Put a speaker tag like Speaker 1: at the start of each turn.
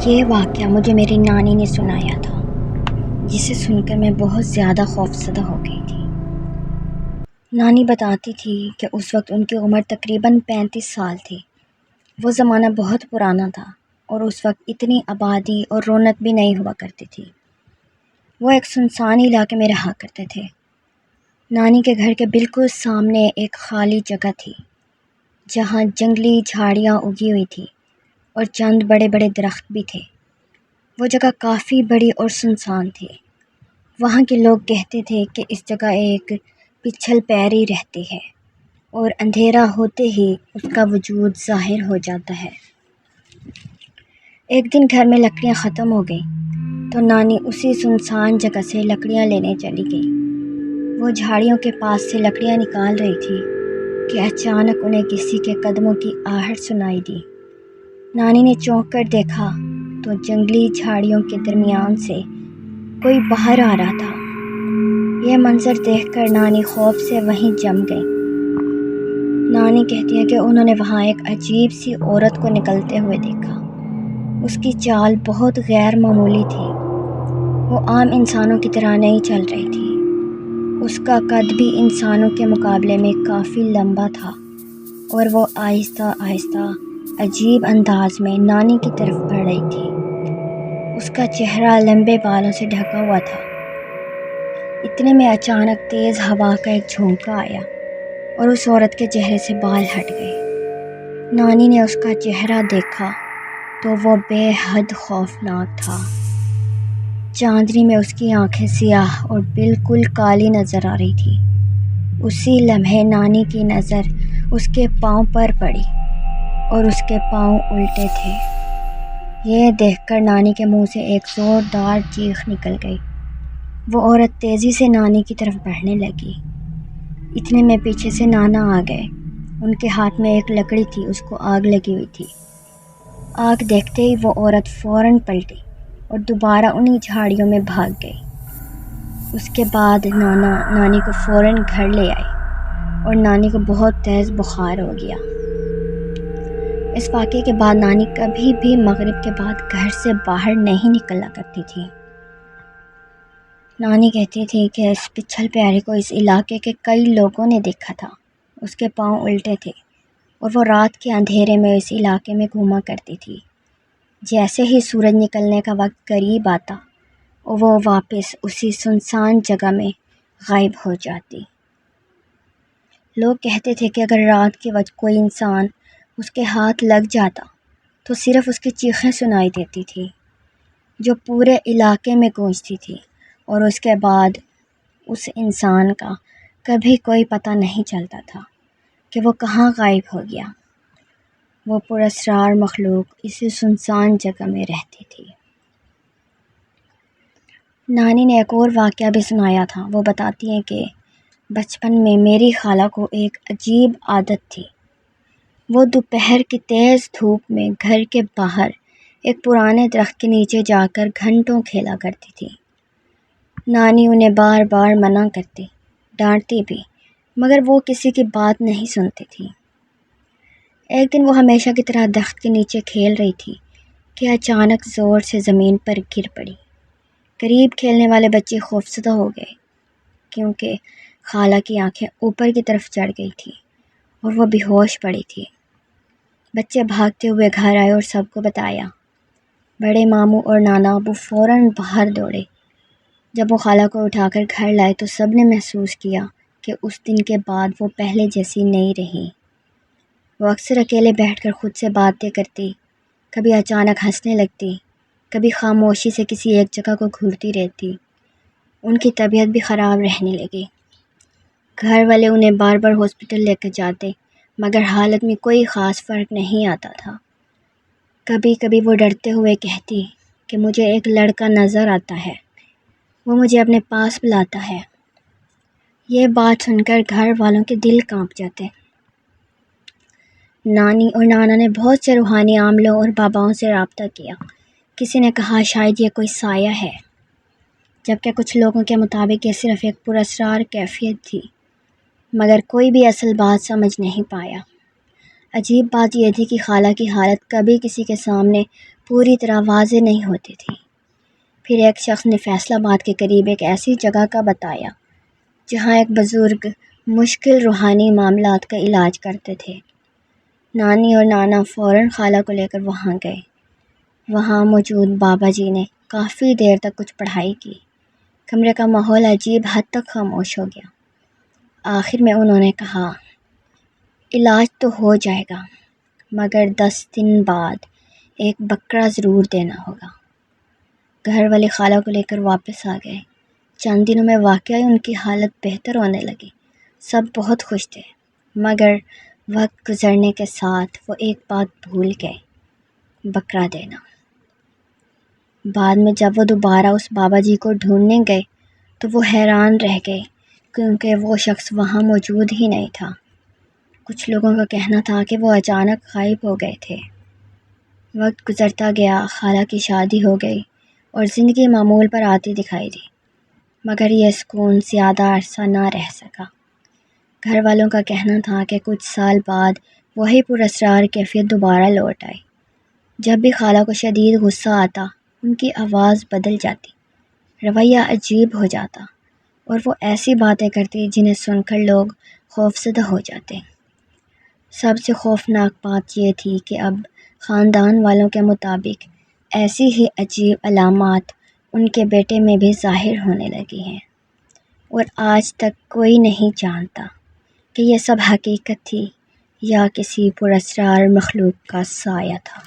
Speaker 1: یہ واقعہ مجھے میری نانی نے سنایا تھا، جسے سن کر میں بہت زیادہ خوفزدہ ہو گئی تھی۔ نانی بتاتی تھی کہ اس وقت ان کی عمر تقریباً 35 سال تھی۔ وہ زمانہ بہت پرانا تھا اور اس وقت اتنی آبادی اور رونق بھی نہیں ہوا کرتی تھی۔ وہ ایک سنسان علاقے میں رہا کرتے تھے۔ نانی کے گھر کے بالکل سامنے ایک خالی جگہ تھی، جہاں جنگلی جھاڑیاں اگی ہوئی تھی اور چند بڑے بڑے درخت بھی تھے۔ وہ جگہ کافی بڑی اور سنسان تھی۔ وہاں کے لوگ کہتے تھے کہ اس جگہ ایک پچھل پیری رہتی ہے اور اندھیرا ہوتے ہی اس کا وجود ظاہر ہو جاتا ہے۔ ایک دن گھر میں لکڑیاں ختم ہو گئیں تو نانی اسی سنسان جگہ سے لکڑیاں لینے چلی گئی۔ وہ جھاڑیوں کے پاس سے لکڑیاں نکال رہی تھی کہ اچانک انہیں کسی کے قدموں کی آہٹ سنائی دی۔ نانی نے چونک کر دیکھا تو جنگلی جھاڑیوں کے درمیان سے کوئی باہر آ رہا تھا۔ یہ منظر دیکھ کر نانی خوف سے وہیں جم گئی۔ نانی کہتی ہے کہ انہوں نے وہاں ایک عجیب سی عورت کو نکلتے ہوئے دیکھا۔ اس کی چال بہت غیر معمولی تھی۔ وہ عام انسانوں کی طرح نہیں چل رہی تھی۔ اس کا قد بھی انسانوں کے مقابلے میں کافی لمبا تھا اور وہ آہستہ آہستہ عجیب انداز میں نانی کی طرف بڑھ رہی تھی۔ اس کا چہرہ لمبے بالوں سے ڈھکا ہوا تھا۔ اتنے میں اچانک تیز ہوا کا ایک جھونکا آیا اور اس عورت کے چہرے سے بال ہٹ گئے۔ نانی نے اس کا چہرہ دیکھا تو وہ بے حد خوفناک تھا۔ چاندنی میں اس کی آنکھیں سیاہ اور بالکل کالی نظر آ رہی تھی۔ اسی لمحے نانی کی نظر اس کے پاؤں پر پڑی اور اس کے پاؤں الٹے تھے۔ یہ دیکھ کر نانی کے منہ سے ایک زوردار چیخ نکل گئی۔ وہ عورت تیزی سے نانی کی طرف بڑھنے لگی۔ اتنے میں پیچھے سے نانا آ گئے۔ ان کے ہاتھ میں ایک لکڑی تھی، اس کو آگ لگی ہوئی تھی۔ آگ دیکھتے ہی وہ عورت فوراً پلٹی اور دوبارہ انہی جھاڑیوں میں بھاگ گئی۔ اس کے بعد نانا نانی کو فوراً گھر لے آئے اور نانی کو بہت تیز بخار ہو گیا۔ اس واقعے کے بعد نانی کبھی بھی مغرب کے بعد گھر سے باہر نہیں نکلا کرتی تھی۔ نانی کہتی تھی کہ اس پچھل پیارے کو اس علاقے کے کئی لوگوں نے دیکھا تھا۔ اس کے پاؤں الٹے تھے اور وہ رات کے اندھیرے میں اس علاقے میں گھوما کرتی تھی۔ جیسے ہی سورج نکلنے کا وقت قریب آتا وہ واپس اسی سنسان جگہ میں غائب ہو جاتی۔ لوگ کہتے تھے کہ اگر رات کے وقت کوئی انسان اس کے ہاتھ لگ جاتا تو صرف اس کی چیخیں سنائی دیتی تھی، جو پورے علاقے میں گونجتی تھی، اور اس کے بعد اس انسان کا کبھی کوئی پتہ نہیں چلتا تھا کہ وہ کہاں غائب ہو گیا۔ وہ پراسرار مخلوق اسی سنسان جگہ میں رہتی تھی۔ نانی نے ایک اور واقعہ بھی سنایا تھا۔ وہ بتاتی ہیں کہ بچپن میں میری خالہ کو ایک عجیب عادت تھی۔ وہ دوپہر کی تیز دھوپ میں گھر کے باہر ایک پرانے درخت کے نیچے جا کر گھنٹوں کھیلا کرتی تھی۔ نانی انہیں بار بار منع کرتی، ڈانٹتی بھی، مگر وہ کسی کی بات نہیں سنتی تھی۔ ایک دن وہ ہمیشہ کی طرح درخت کے نیچے کھیل رہی تھی کہ اچانک زور سے زمین پر گر پڑی۔ قریب کھیلنے والے بچے خوفزدہ ہو گئے کیونکہ خالہ کی آنکھیں اوپر کی طرف چڑھ گئی تھی اور وہ بے ہوش پڑی تھی۔ بچے بھاگتے ہوئے گھر آئے اور سب کو بتایا۔ بڑے ماموں اور نانا ابو فوراً باہر دوڑے۔ جب وہ خالہ کو اٹھا کر گھر لائے تو سب نے محسوس کیا کہ اس دن کے بعد وہ پہلے جیسی نہیں رہی۔ وہ اکثر اکیلے بیٹھ کر خود سے باتیں کرتی، کبھی اچانک ہنسنے لگتی، کبھی خاموشی سے کسی ایک جگہ کو گھورتی رہتی۔ ان کی طبیعت بھی خراب رہنے لگی۔ گھر والے انہیں بار بار ہاسپٹل لے کر جاتے، مگر حالت میں کوئی خاص فرق نہیں آتا تھا۔ کبھی کبھی وہ ڈرتے ہوئے کہتی کہ مجھے ایک لڑکا نظر آتا ہے، وہ مجھے اپنے پاس بلاتا ہے۔ یہ بات سن کر گھر والوں کے دل کانپ جاتے۔ نانی اور نانا نے بہت سے روحانی عاملوں اور باباؤں سے رابطہ کیا۔ کسی نے کہا شاید یہ کوئی سایہ ہے، جبکہ کچھ لوگوں کے مطابق یہ صرف ایک پراسرار کیفیت تھی، مگر کوئی بھی اصل بات سمجھ نہیں پایا۔ عجیب بات یہ تھی کہ خالہ کی حالت کبھی کسی کے سامنے پوری طرح واضح نہیں ہوتی تھی۔ پھر ایک شخص نے فیصل آباد کے قریب ایک ایسی جگہ کا بتایا جہاں ایک بزرگ مشکل روحانی معاملات کا علاج کرتے تھے۔ نانی اور نانا فوراً خالہ کو لے کر وہاں گئے۔ وہاں موجود بابا جی نے کافی دیر تک کچھ پڑھائی کی۔ کمرے کا ماحول عجیب حد تک خاموش ہو گیا۔ آخر میں انہوں نے کہا، علاج تو ہو جائے گا مگر 10 دن بعد ایک بکرا ضرور دینا ہوگا۔ گھر والے خالہ کو لے کر واپس آ گئے۔ چند دنوں میں واقعی ان کی حالت بہتر ہونے لگی۔ سب بہت خوش تھے مگر وقت گزرنے کے ساتھ وہ ایک بات بھول گئے، بکرا دینا۔ بعد میں جب وہ دوبارہ اس بابا جی کو ڈھونڈنے گئے تو وہ حیران رہ گئے کیونکہ وہ شخص وہاں موجود ہی نہیں تھا۔ کچھ لوگوں کا کہنا تھا کہ وہ اچانک غائب ہو گئے تھے۔ وقت گزرتا گیا، خالہ کی شادی ہو گئی اور زندگی معمول پر آتی دکھائی دی، مگر یہ سکون زیادہ عرصہ نہ رہ سکا۔ گھر والوں کا کہنا تھا کہ کچھ سال بعد وہی پراسرار کیفیت دوبارہ لوٹ آئی۔ جب بھی خالہ کو شدید غصہ آتا، ان کی آواز بدل جاتی، رویہ عجیب ہو جاتا اور وہ ایسی باتیں کرتی جنہیں سن کر لوگ خوفزدہ ہو جاتے۔ سب سے خوفناک بات یہ تھی کہ اب خاندان والوں کے مطابق ایسی ہی عجیب علامات ان کے بیٹے میں بھی ظاہر ہونے لگی ہیں، اور آج تک کوئی نہیں جانتا کہ یہ سب حقیقت تھی یا کسی پراسرار مخلوق کا سایہ تھا۔